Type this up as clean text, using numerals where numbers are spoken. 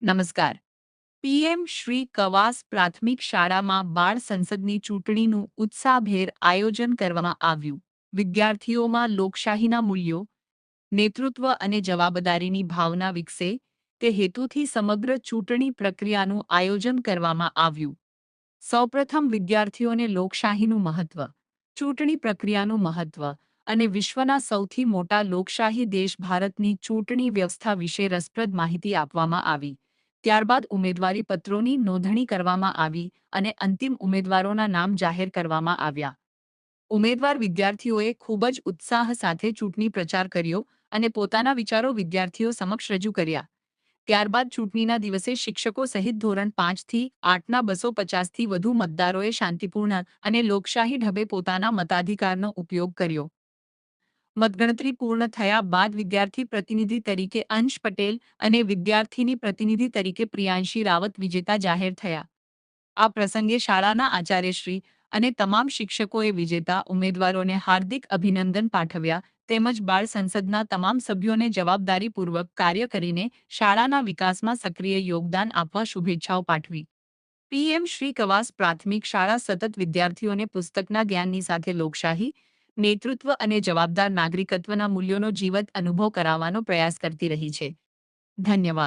નમસ્કાર. પીએમ શ્રી કવાસ પ્રાથમિક શાળામાં બાળ સંસદની ચૂંટણીનું ઉત્સાહભેર આયોજન કરવામાં આવ્યું. વિદ્યાર્થીઓમાં લોકશાહીના મૂલ્યો, નેતૃત્વ અને જવાબદારીની ભાવના વિકસે તે હેતુથી સમગ્ર ચૂંટણી પ્રક્રિયાનું આયોજન કરવામાં આવ્યું. સૌપ્રથમ વિદ્યાર્થીઓને લોકશાહીનું મહત્વ, ચૂંટણી પ્રક્રિયાનું મહત્વ અને વિશ્વના સૌથી મોટા લોકશાહી દેશ ભારતની ચૂંટણી વ્યવસ્થા વિશે રસપ્રદ માહિતી આપવામાં આવી. ત્યારબાદ ઉમેદવારી પત્રોની નોંધણી કરવામાં આવી અને અંતિમ ઉમેદવારોના નામ જાહેર કરવામાં આવ્યા. ઉમેદવાર વિદ્યાર્થીઓએ ખૂબ જ ઉત્સાહ સાથે ચૂંટણી પ્રચાર કર્યો અને પોતાના વિચારો વિદ્યાર્થીઓ સમક્ષ રજૂ કર્યા. ત્યારબાદ ચૂંટણીના દિવસે શિક્ષકો સહિત ધોરણ 5થી 8ના 250થી વધુ મતદારોએ શાંતિપૂર્ણ અને લોકશાહી ઢબે પોતાના મતાધિકારનો ઉપયોગ કર્યો. મતગણતરી પૂર્ણ થયા બાદ વિદ્યાર્થી પ્રતિનિધિ તરીકે અંશ પટેલ અને વિદ્યાર્થીની પ્રતિનિધિ તરીકે પ્રિયાંશી રાવત વિજેતા જાહેર થયા. આ પ્રસંગે શાળાના આચાર્યશ્રી અને તમામ શિક્ષકોએ વિજેતા ઉમેદવારોને હાર્દિક અભિનંદન પાઠવ્યા તેમજ બાળ સંસદના તમામ સભ્યોને જવાબદારીપૂર્વક કાર્ય કરીને શાળાના વિકાસમાં સક્રિય યોગદાન આપવા શુભેચ્છાઓ પાઠવી. પીએમ શ્રી કવાસ પ્રાથમિક શાળા સતત વિદ્યાર્થીઓને પુસ્તકના જ્ઞાનની સાથે લોકશાહી, નેતૃત્વ અને જવાબદાર નાગરિકત્વના મૂલ્યોનો જીવંત અનુભવ કરાવવાનો પ્રયાસ કરતી રહી છે. ધન્યવાદ.